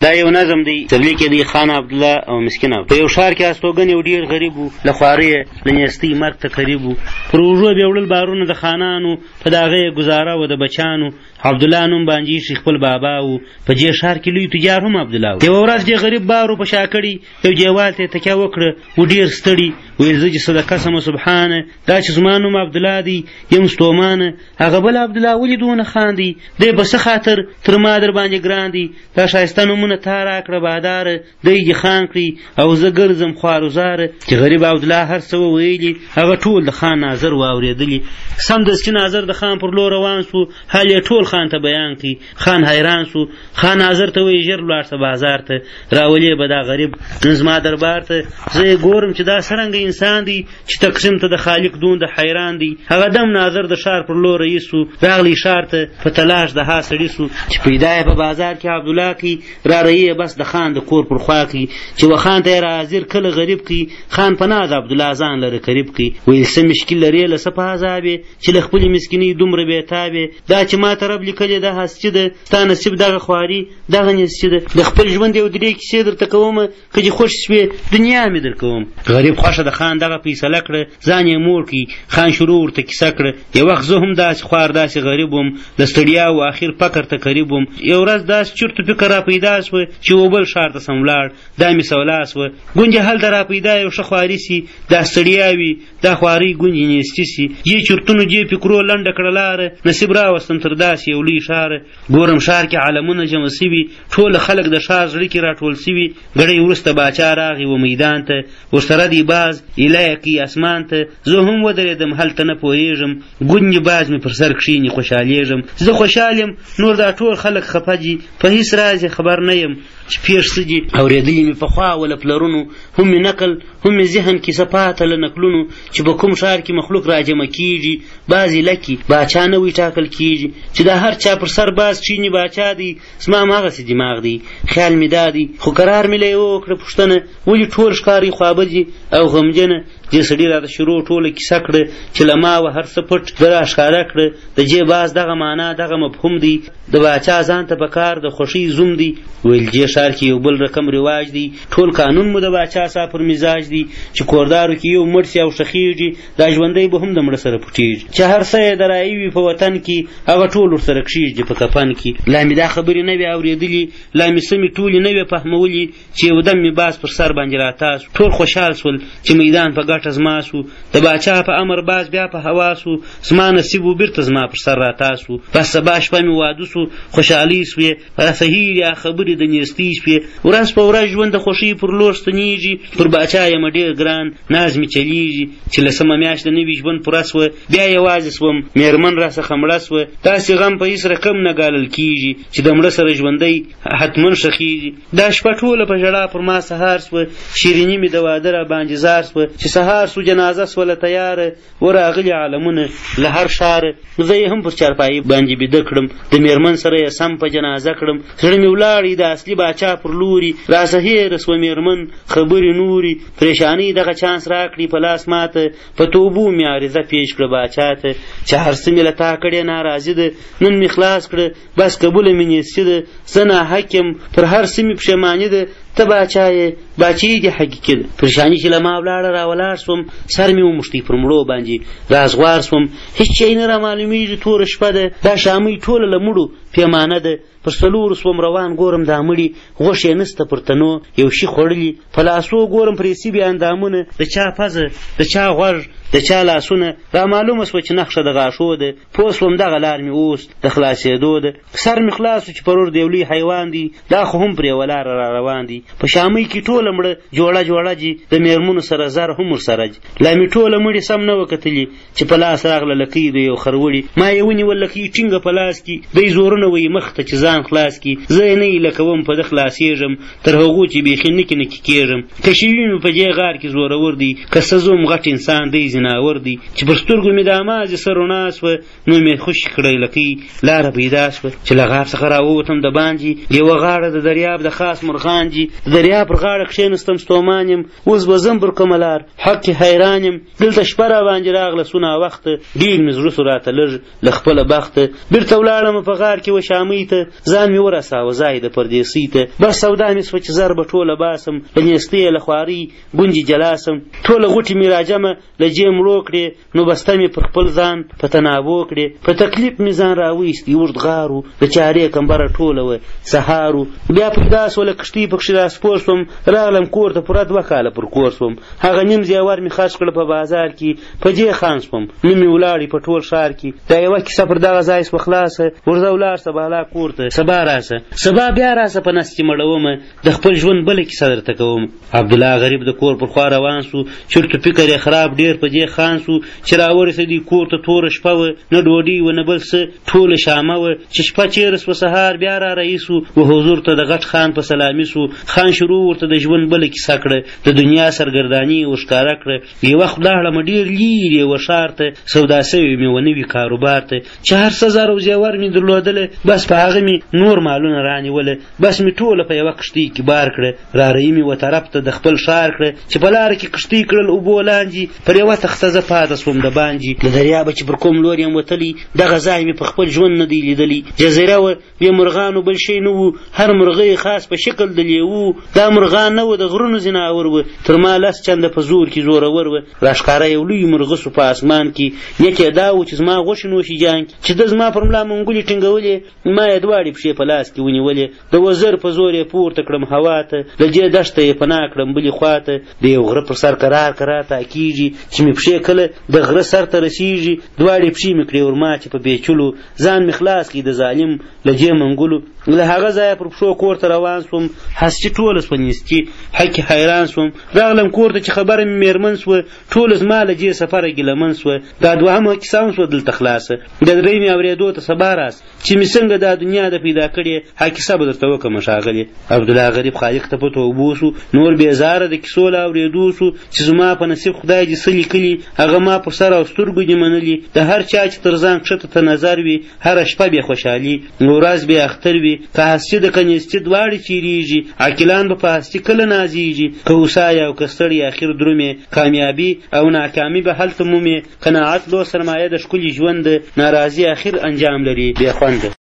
دا یو نظم دی ترلی کې دی خان عبدالله او مسکین په یو ښار کې استوګن یو ډېر غریب و له خوارۍ له نیستۍ مرګ ته قریب و پر اوږو بیا وړل بارونه د خانانو په د هغه یې ګزاره و د بچانو عبدالله نوم باندې ایښی خپل بابا و په دې ښار کې لوی تجار هم عبدالله و یوه ورځ دې غریب بار و په شا کړي یو دیوال ته یې تکیه وکړه و ډېر ستړي ویل زه چې صدقه سمه سبحانه دا چې زما نوم عبدالله دی یم ستومانه هغه بل عبدالله ولې دونه خاندي دی په څه خاطر تر ما در باندې ګران دی دا ښایسته نومونه تا راکړه باداره دی دې خان کړي او زه ګرځم خوارزاره چې غریب عبدالله هر څه وویلي هغه ټول د خان ناظر واورېدلي سمدستي ناظر د خان پر لور روان سو حال یې ټول خان ته بیان کړي خان حیران سو خان ناظر ته وایي ژر ولاړ شه بازار ته راولې به دا غریب نن زما دربار ته زه یې ګورم چې دا څرنګه انسان دی چې تقسیم ته د خالق دومره حیران دی هغه دم ناظر د ښار پر لور رئیس سو راغلی ښار ته په تلاش د ها سړي سو چې پیدا یې په بازار کې عبدالله کی را رهي بس د خان د کور پر خوا کی چې و خان ته یې را حاضر کله غریب کی خان په ناز عبدالله ځان لره قریب کی ویل څه مشکل لرې له څه په عذاب یې چې له خپلې مسکینۍ دومره بېتاب یې دا چې ما ته رب لیکلې ده هست چې ده ستا نصیب دغه خواري دغه نیست چې ده د خپل ژوند یو درې کیسې درته کومه که دې خوښ شوې دنیا مې در کوم غریب خوښه د خان دغه فیصله کړه ځان یې موړ کړي خان شروع ورته کیسه کړه یو وخت زه هم داسې خوار داسې غریب وم د ستړیا و اخر فقر ته قریب وم یو ورځ داسې چرت فکر را پیدا شوه چې و بل ښار ته سم ولاړ دا مې سولا شوه ګونجې هلته را پیدا یو ښه خواري سي دا ستړیا وي دا خوارۍ ګونجې نیستي سي دې چرتونو دې فکرو لنډه کړه لاره نصیب راوستم تر داسې یو لوی ښاره ګورم ښار کې عالمونه جمع سوي ټول خلک د ښار زړه کې راټول سوي ګړی وروسته باچا راغی و میدان ته ورسره دی باز ایله یې اسمان ته زه هم ودرېدم هلته نه پوهېږم ګونجې باز مې پر سر کښېني خوشحالېږم زه خوشحال یم نور دا ټول خلک خفه دي په هېڅ راز خبر نه یم چې پېښ څه دي اورېدلي مې پخوا وله پلرونو هم مې نقل هم مې ذهن کې څه پاته له نقلونو چې په کوم ښار کې مخلوق راجمع کېږي بعضې لکې باچا نه وی ټاکل کېږي چې دا هر چا پر سر باز کښېني باچا دی زما هماغسې دماغ دی خیال مې دا دی خو قرار مې له یې وکړه پوښتنه ولې ټول ښکاري خوابدي او غمجنه دې سړي راته شروع ټوله کیسه کړه چې له ما و هر څه پټ ده راښکاره کړه د دې باز دغه معنا دغه مفهوم دی د باچا ځان ته په کار د خوښۍ زوم دی ویل دې ښار کې یو بل رقم رواج دی ټول قانون مو د باچا سا پر مزاج دی چې کوردارو کې یو مړ سي او ښخېږي دا ژوندی به هم د مړه سره پټېږي چې هر څه یې درایي وي په وطن کې هغه ټول ورسره کښېږدي په کفن کې لا مې دا خبرې نه وې اورېدلي لا مې سمې ټولې نه وې فهمولي چې یو دم مې باز پر سر باندې راتاسو ټول خوشحال شول چې میدان په ګټه زما سو د باچا په امر باز بیا په هوا سو زما نصیب و بیرته زما پر سر راتاسو بس سبا شپه مې واده سو خوشحالي سوې راسهیر یا خبرې د نیستۍ شوې ورځ په ورځ ژوند د خوښۍ پر لور ستنېږي پر باچا یم ډېر ګران ناز مې چلیږي چې لسمه میاشت د نوي ژوند پوره سوه بیا یوازې سوم مېرمن راڅخه مړه سوه داسې غم په هېڅ رقم نه ګالل کېږي چې د مړه سره ژوندی حتمن ښخېږي دا شپه ټوله په ژړا پر ما سهار سوه شیریني مې د واده را باندې زار سوه چې سهار سو جنازه سوله تیاره ورغلي عالمونه له هر ښاره زه یې هم پر چارپایي باندې بیده کړم د مېرمن سره یې سم په جنازه کړم زړه مې ولاړی د اصلي باچا پر لوري راسه هېره سوه مېرمن خبرې نورې پریشانۍ دغه چانس راکړي په لاس ماته په توبو مې عریضه پیش کړه باچا ته چې هر څه مې له تا کړې ناراضي ده نن مې خلاص کړه بس قبوله مې نیستي ده زه ناحق یم پر هر څه مې پښیماني ده ته باچا یې باچایي دې حقیقي ده پریشاني چې له ما ولاړه راولاړ سوم سر مې وموښتی پر مړو باندې رازغوار سوم هېڅ شی نه رامعلومېږي توره شپه ده دا شامۍ ټوله له مړو پیمانه ده پر څلورو سوم روان ګورم دا مړي غوښ یې نسته پر تنو یو شي خوړلي په لاسو ګورم پرې سوي اندامونه د چا پزه د چا غوږ د چا لاسونه را معلومه سوه چې نقشه د غاښو ده پوه سوم دغه لار مې اوس د خلاصېدو ده سر مې خلاص چې پرور د یو لوی حیوان دی دا خو هم پرې یوه لاره را روان دی په شامۍ کې ټوله مړه جوړه جوړه جي د مېرمنو سره زر هم ورسره جي لا مې ټوله مړي سم نه وکتلي چې په لاس راغله لکۍ د یو خروړي ما یې ونیول لکۍ ټینګه په لاس کې دی زورونه وایي مخ ته چې ځان خلاص کړي زه یې نه ایله کوم په ده خلاصېږم تر هغو چې بیخي نکې نکې کېږم که شوي مې په دې غار کې زورور دی که څه زوم غټ انسان دی زناور دی چې پر سترګو مې د امازې سر رڼا سوه نو مې خوشي کړی لکۍ لاره پیدا سوه چې له غار څخه راووتم د باندې یوه غاړه د دریاب د خاص مرغان دي د دریا پر غاړه کښېنستم ستومان یم اوس به ځم پر کومه لار حق کې حیران یم دلته شپه راباندې راغله څونه وخته ډېر مې زړه سو راته لږ له خپله بخته بېرته ولاړم په غار کې وشامۍ ته ځان مې ورساوه ځای د پردیسۍ ته بس سودا مې سوه چې زر به ټوله باسم له نیستۍ له خوارۍ ګونجې جلا سم ټوله غوټې مې راجمه له جېم مړو کړې نو بسته مې پر خپل ځان په تنابو کړې په تکلیف مې ځان راویستی اوږد غارو د چارې کمبره ټوله وه سهارو بیا پیدا سوه له کښتۍ پکښې راسپور سوم راغلم کور ته پوره 2 کاله پر کور سوم هغه نیم زیور مې خرڅ کړه په بازار کې په دې خان سوم نوم مې ولاړې په ټول ښار کې دا یوه کیسه پر دغه ځای سوه خلاصه ورځه ولاړ سه بالا کور ته سبا راسه سبا بیا راسه په نس کې مړومه د خپل ژوند بله کیسه درته کوم عبدالله غریب د کور پر خوا روان سو چرت و فکر یې خراب ډېر په دې خان سو چې راورسېدی کور ته توره شپه وه نه ډوډۍ وه نه بل څه ټوله شامه وه چې شپه چېرې سوه سهار بیا را رئیسو و حضور ته د غټ خان په سلامي سو خان شروع ورته د ژوند بله کیسه کړه د دنیا سرګرداني ورښکاره کړه یو وخت لاړم ډېر لرې یوه ښار ته سودا سوې مې و نوي کاروبار ته چې هر څه زر او زیور مې درلودله بس په هغه مې نور مالونه رانیوله بس مې ټوله په یوه کښتۍ کې بار کړه رارهي مې و طرف ته د خپل ښار کړه چې په لاره کې کښتۍ کړل اوبو لاندې پر یوه تخته زه پاته سوم د باندې له دریابه چې پر کوم لور یم وتلی دغه ځای مې په خپل ژوند نه دی لیدلی جزیره وه بې مرغانو بل شی نه وو هر مرغه خاص په شکل د لیوو دا مرغان نه وه د غرونو ځناور وه تر ما 10 چنده په زور کې زورور وه راښکاره یو لوی مرغه سو په اسمان کې یکی دا و چې زما غوښې نوشي جان چې ده زما پر ملا منګولې ټینګولې ما یې دواړې پښې په لاس کې ونیولې د وزر په زور یې پورته کړم هوا ته له دې دښته یې پناه کړم بلې خوا ته د یو غره پر سر کرار تاکېږي چې مې پښې کله د غره سر ته رسېږي دواړې پښې مې کړې ورماتې په بیچلو ځان مې خلاص کړي د ظالم له دې منګولو له هغه ځایه پر پښو کور ته روان سوم هسچې ټوله سوه نیستي حقې حیران سوم راغلم کور ته چې خبره مې مېرمن سوه ټوله زما له دې سفره ګیلمن سوه دا 2مه کیسه هم سوه دلته خلاصه د 3مې اورېدو ته سبا راس چې مې څنګه دا دنیا د پیدا کړې ها کیسه به درته وکړمه ښاغلې عبدالله غریب خالق ته پته وبوسو نور بېزاره د کیسو له اورېدو سو چې زما په نصیب خدای دې څه لیکلي هغه ما په سر او سترګو دې منلي د هر چا چې تر ځان کښته ته نظر وي هره شپه بې خوشحالي ورځ بې اختر وي که هستي د کنیستي دواړې چیرېږي عاقلان به په هستي کله نازېږي که هوسا او که ستړی اخر درومې کامیابي او ناکامي به هلته مومې قناعت لو سرمایه د ښکلي ژوند ناراضي اخر انجام لري بې خونده